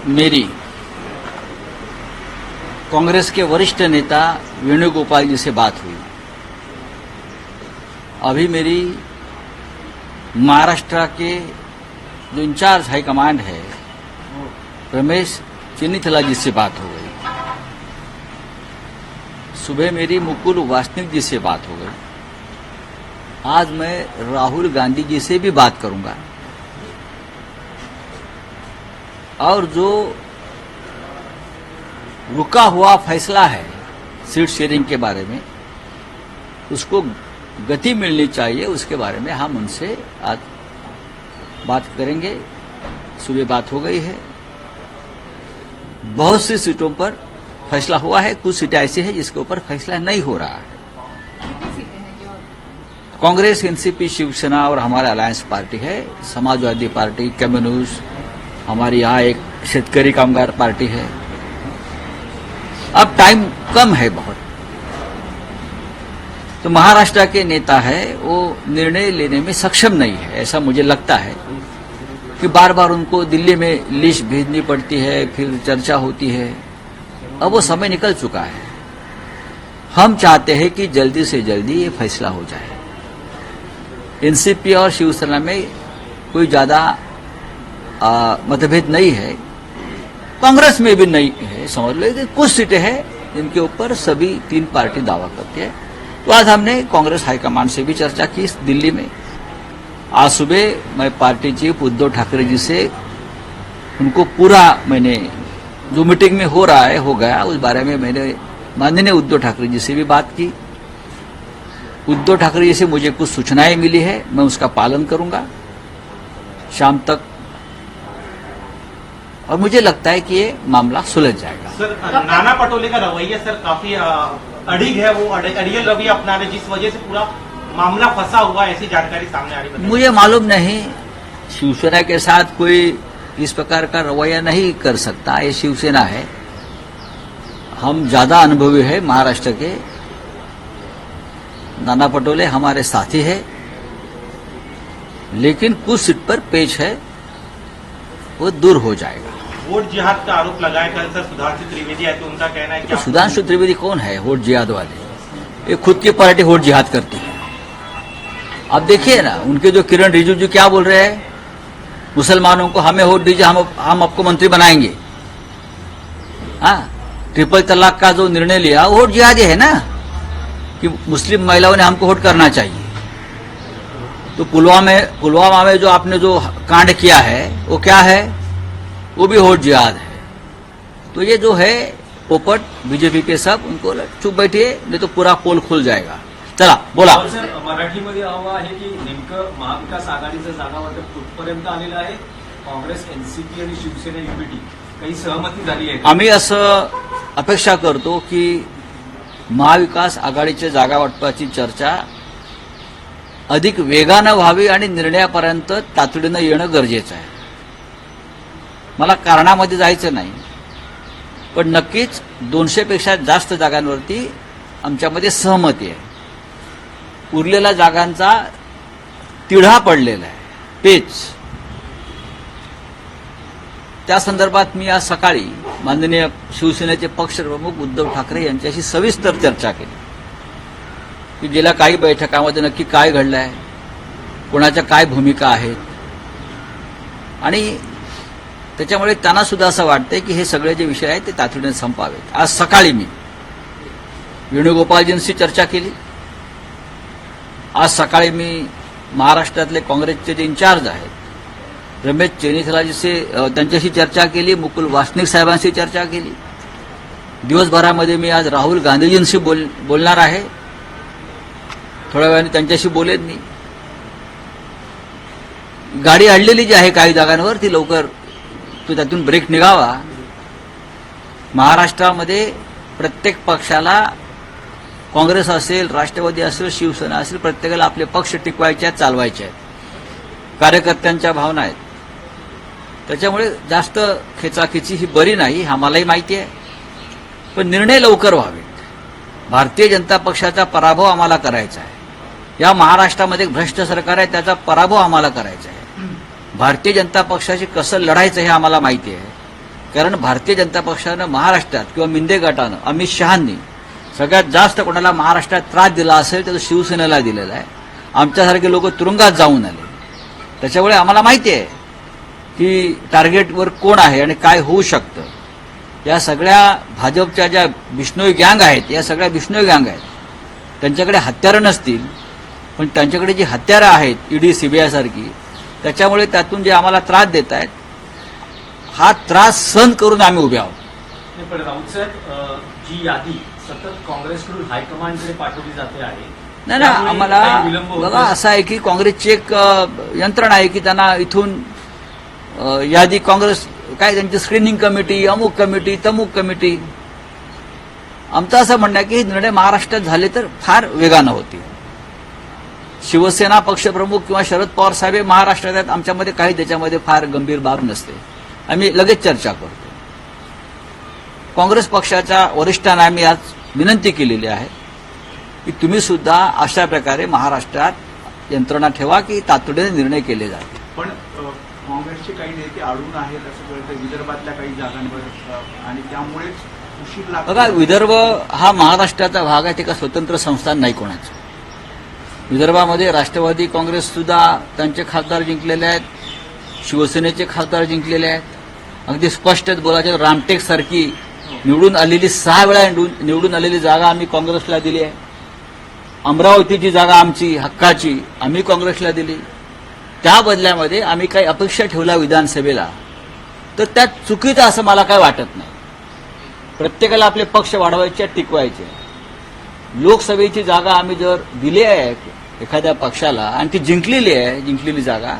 मेरी कांग्रेस के वरिष्ठ नेता वेणुगोपाल जी से बात हुई। अभी मेरी महाराष्ट्र के जो इंचार्ज हाईकमांड है रमेश चेन्नीथला जी से बात हो गई। सुबह मेरी मुकुल वासनिक जी से बात हो गई। आज मैं राहुल गांधी जी से भी बात करूंगा और जो रुका हुआ फैसला है सीट शेयरिंग के बारे में उसको गति मिलनी चाहिए, उसके बारे में हम उनसे आज बात करेंगे। सुबह बात हो गई है। बहुत सी सीटों पर फैसला हुआ है, कुछ सीटें ऐसी हैं जिसके ऊपर फैसला नहीं हो रहा है। कांग्रेस, एनसीपी, शिवसेना और हमारा अलायंस पार्टी है, समाजवादी पार्टी, कम्युनिस्ट, हमारी यहाँ एक शेतकरी कामगार पार्टी है। अब टाइम कम है बहुत, तो महाराष्ट्र के नेता है वो निर्णय लेने में सक्षम नहीं है। ऐसा मुझे लगता है कि बार बार उनको दिल्ली में लिस्ट भेजनी पड़ती है, फिर चर्चा होती है। अब वो समय निकल चुका है। हम चाहते हैं कि जल्दी से जल्दी ये फैसला हो जाए। एनसीपी और शिवसेना में कोई ज्यादा मतभेद नहीं है, कांग्रेस में भी नहीं है। समझ लो कि कुछ सीटें हैं जिनके ऊपर सभी तीन पार्टी दावा करती है। तो आज हमने कांग्रेस हाईकमांड से भी चर्चा की दिल्ली में। आज सुबह मैं पार्टी चीफ उद्धव ठाकरे जी से उनको पूरा मैंने जो मीटिंग में हो रहा है हो गया उस बारे में मैंने माननीय उद्धव ठाकरे जी से भी बात की। उद्धव ठाकरे जी से मुझे कुछ सूचनाएं मिली है, मैं उसका पालन करूंगा शाम तक, और मुझे लगता है कि ये मामला सुलझ जाएगा। सर, नाना पटोले का रवैया सर काफी अड़िग है, वो अड़ियल रवैया अपना रहे, जिस वजह से पूरा मामला फंसा हुआ है, ऐसी जानकारी सामने आ रही है। मुझे मालूम नहीं, शिवसेना के साथ कोई इस प्रकार का रवैया नहीं कर सकता। ये शिवसेना है, हम ज्यादा अनुभवी है महाराष्ट्र के। नाना पटोले हमारे साथी है, लेकिन कुछ सीट पर पेच है, वो दूर हो जाएगा। वोट जिहाद का आरोप लगाया कल सर सुधांशु त्रिवेदी है, तो उनका कहना है कि सुधांशु त्रिवेदी कौन है वोट जिहाद वाले? ये खुद की पार्टी वोट जिहाद करती है। अब देखिए ना, उनके जो किरण रिजिजू क्या बोल रहे हैं, मुसलमानों को हमें वोट दीजिए, हम आपको मंत्री बनाएंगे। हाँ, ट्रिपल तलाक का जो निर्णय लिया वोट जिहाद है ना, कि मुस्लिम महिलाओं ने हमको वोट करना चाहिए। तो पुलवामा में जो आपने जो कांड किया है वो क्या है? वो भी वोट जिहाद है। तो ये जो है पोपट बीजेपी के सब, उनको चुप बैठिए, नहीं तो पूरा पोल खुल जाएगा। चला बोला। सर, मराठीमध्ये हवं आहे की नेमकं महाविकास आघाडीचं जागा वाटप कुठपर्यंत आलेलं आहे? काँग्रेस, एनसीपी आणि शिवसेना युपीटी काही सहमती झाली आहे? आम्ही असं अपेक्षा करतो की महाविकास आघाडीच्या जागा वाटपाची चर्चा अधिक वेगानं व्हावी आणि निर्णयापर्यंत तातडीनं येणं गरजेचं आहे। मला कारणामध्ये जायचं नाही, पण नक्कीच 200 पेक्षा जास्त जागांवरती आमच्यामध्ये सहमती आहे। उरलेल्या जागांचा तिढा पडलेला आहे, पेच। त्या संदर्भात मी आज सकाळी माननीय शिवसेनेचे पक्षप्रमुख उद्धव ठाकरे यांच्याशी सविस्तर चर्चा केली की गेल्या काही बैठकांमध्ये नक्की काय घडलं आहे, कोणाच्या काय भूमिका आहेत, आणि त्याच्यामुळे त्यांना सुद्धा असं वाटतंय की हे सगळे जे विषय आहेत ते तातडीने संपावेत। आज सकाळी मी वेणुगोपालजींशी चर्चा केली। आज सकाळी मी महाराष्ट्रातले काँग्रेसचे जे इंचार्ज आहेत रमेश चेन्नीथलाजी से त्यांच्याशी चर्चा केली, मुकुल वासनिक साहेबांशी चर्चा केली। दिवसभरामध्ये मी आज राहुल गांधीजींशी बोलणार आहे, थोड्या वेळाने त्यांच्याशी बोलेन मी। गाडी अडलेली जी आहे काही जागांवर ती लवकर तो त्यातून ब्रेक निघावा। महाराष्ट्रामध्ये प्रत्येक पक्षाला, काँग्रेस असेल, राष्ट्रवादी असेल, शिवसेना असेल, प्रत्येकाला आपले पक्ष टिकवायचे आहेत, चालवायचे आहेत। कार्यकर्त्यांच्या भावना आहेत, त्याच्यामुळे जास्त खेचाखेची ही बरी नाही, आम्हालाही माहिती आहे। पण निर्णय लवकर व्हावेत। भारतीय जनता पक्षाचा पराभव आम्हाला करायचा आहे। या महाराष्ट्रामध्ये भ्रष्ट सरकार आहे, त्याचा पराभव आम्हाला करायचा आहे। भारतीय जनता पक्षाशी कसं लढायचं हे आम्हाला माहिती आहे। कारण भारतीय जनता पक्षानं महाराष्ट्रात किंवा मिंदे गटानं अमित शहांनी सगळ्यात जास्त कोणाला महाराष्ट्रात त्रास दिला असेल तर शिवसेनेला दिलेला आहे. आमच्यासारखे लोक तुरुंगात जाऊन आले. त्याच्यामुळे आम्हाला माहिती आहे की टार्गेटवर कोण आहे आणि काय होऊ शकतं. या सगळ्या भाजपच्या ज्या बिश्नोई गँग आहेत, या सगळ्या बिश्नोई गँग आहेत. त्यांच्याकडे हत्यारं नसतील, पण त्यांच्याकडे जी हत्यारं आहेत ईडी सीबीआय सारखी, त्याच्यामुळे त्यातून जे आम्हाला त्रास देत आहेत, हा त्रास सहन करून आम्ही उभे आहोत. नाही, पण राऊत साहेब, जी यादी सतत काँग्रेसकडून हायकमांडकडे पाठवली जाते आहे, नाही ना, त्यामुळे आम्हाला काही विलंब होतोय. बघा असं आहे की काँग्रेसची एक यंत्रणा आहे की त्यांना इथून यादी काँग्रेस काय त्यांची स्क्रीनिंग कमिटी, अमुक कमिटी, तमुक कमिटी. आमचं असं म्हणणं आहे की हे निर्णय महाराष्ट्रात झाले तर फार वेगानं होतील. शिवसेना पक्षप्रमुख किंवा शरद पवार साहेब हे महाराष्ट्रात आहेत, आमच्यामध्ये काही त्याच्यामध्ये फार गंभीर बाब नसते. आम्ही लगेच चर्चा करतो. काँग्रेस पक्षाच्या वरिष्ठांना आम्ही आज विनंती केलेली आहे की तुम्ही सुद्धा अशा प्रकारे महाराष्ट्रात यंत्रणा ठेवा की तातडीने निर्णय केले जातील. पण काँग्रेसचे काही नेते अडून आहेत असं कळतं विदर्भातल्या काही जागांवर आणि त्यामुळेच उशीर लागतो. बघा, विदर्भ हा महाराष्ट्राचा भाग आहे, ते का स्वतंत्र संस्थान नाही कोणाचं. विदर्भामध्ये राष्ट्रवादी काँग्रेस सुद्धा त्यांचे खासदार जिंकलेले आहेत, शिवसेनेचे खासदार जिंकलेले आहेत. अगदी स्पष्टच बोलायचं, रामटेक सारखी निवडून आलेली 6 वेळा निवडून आलेली जागा आम्ही काँग्रेसला दिली आहे. अमरावतीची जागा आमची हक्काची आम्ही काँग्रेसला दिली. त्या बदल्यामध्ये आम्ही काही अपेक्षा ठेवल्या विधानसभेला, तर त्यात चुकीचं असं मला काय वाटत नाही. प्रत्येकाला आपले पक्ष वाढवायचे, टिकवायचे. लोकसभेची जागा आम्ही जर दिली आहे एखाद्या पक्षाला आणि ती जिंकलेली जागा,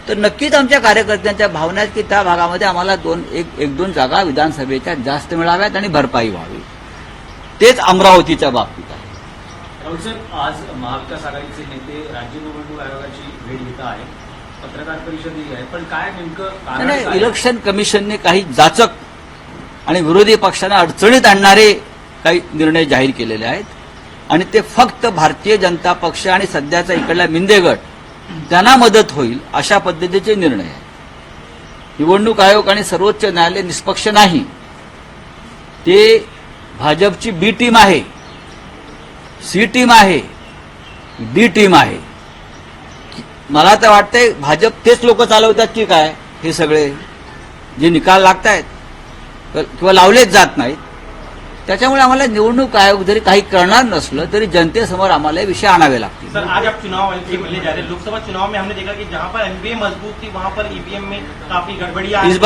तर नक्कीच आमच्या कार्यकर्त्यांच्या भावना आहेत की त्या भागामध्ये आम्हाला एक दोन जागा विधानसभेच्या जास्त मिळाव्यात आणि भरपाई व्हावी. तेच अमरावतीच्या बाबतीत आहे. राऊत साहेब, आज महाविकास आघाडीचे नेते राज्य निवडणूक आयोगाची भेट घेत आहेत, पत्रकार परिषदही आहे, पण काय नेमकं कारण नाही, काय? इलेक्शन कमिशनने काही जाचक आणि विरोधी पक्षांना अडचणीत आणणारे काही निर्णय जाहीर केलेले आहेत आणि ते फक्त भारतीय जनता पक्ष आणि सध्याचा इकडला मिंदे गट त्यांना मदत होईल अशा पद्धतीचे निर्णय आहेत. निवडणूक आयोग आणि सर्वोच्च न्यायालय निष्पक्ष नाही. ते भाजपची बी टीम आहे, सी टीम आहे, डी टीम आहे. मला तर वाटतंय भाजप तेच लोक चालवतात की काय, हे सगळे जे निकाल लागत आहेत किंवा लावलेच जात नाहीत. त्याच्यामुळे आम्हाला निवडणूक आयोग जरी काही करणार नसलं तरी जनतेसमोर आम्हाला हे विषय आणावे लागतील. सर, आज आप चुनाव से मिलने जा रहे हैं. लोकसभा चुनाव में हमने देखा कि जहां पर एमबीए मजबूत थी वहां पर ईवीएम में काफी गड़बड़ियां इस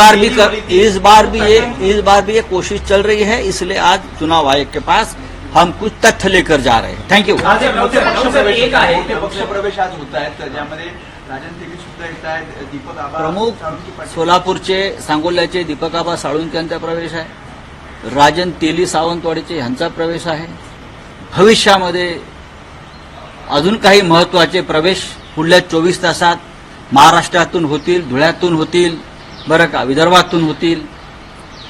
बार भी ये कोशिश चल रही है, इसलिए आज चुनाव आयोग के पास हम कुछ तथ्य लेकर जा रहे हैं. थँक्यू. आज एक मोठे पक्षप्रवेश एक आहे. मोठे पक्षप्रवेश आज होत आहेत, ज्यामध्ये राजन तेली सुद्धा येत आहेत, दीपक आबा प्रमुख साळुंके पाटील. सोलापूरचे, सांगोल्याचे दीपक आबा साळुंके यांचा प्रवेश आहे. राजन तेली सावंतवाडीचे यांचा प्रवेश आहे. भविष्यामध्ये अजून काही महत्वाचे प्रवेश पुढल्या 24 तासात महाराष्ट्रातून होतील, धुळ्यातून होतील, बरं का, विदर्भातून होतील.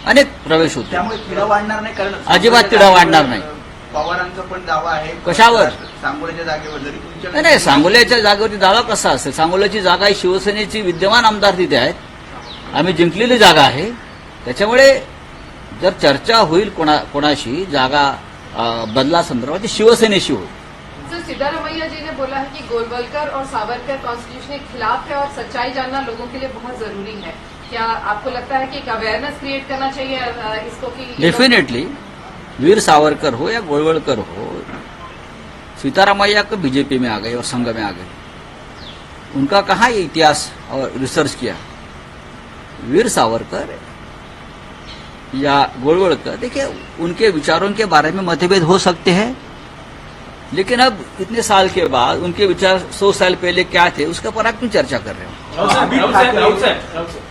अनेक प्रवेश होतील. त्यामुळे तिढा वाढणार नाही, कारण अजिबात तिढा वाढणार नाही. पवारांचा पण दावा आहे कशावर? सांगोल्याच्या जागेवर जरी तुमच्या नाही, सांगोल्याच्या जागेवरती दावा कसा असेल? सांगोल्याची जागा ही शिवसेनेची विद्यमान आमदार तिथे आहेत, आम्ही जिंकलेली जागा आहे. त्याच्यामुळे जर चर्चा होईल कोणाशी जागा बदलासंदर्भात, ती शिवसेनेशी होईल. सर, सिद्धारमैया जी ने बोला है कि गोलवलकर और सावरकर कॉन्स्टिट्यूशन के खिलाफ है और सच्चाई जानना लोगों के लिए बहुत जरूरी है. क्या आपको लगता है कि एक अवेयरनेस क्रिएट करना चाहिए इसको कि डेफिनेटली वीर सावरकर हो या गोलवलकर हो, सीतारामैया को बीजेपी में आ गए और संघ में आ गए. उनका कहाँ ये इतिहास और रिसर्च किया? वीर सावरकर या गोलवलकर, देखिए उनके विचारों के बारे में मतभेद हो सकते हैं, लेकिन अब इतने साल के बाद उनके विचार 100 साल पहले क्या थे उसका पर आप क्यों चर्चा कर रहे हो? राऊत साहेब,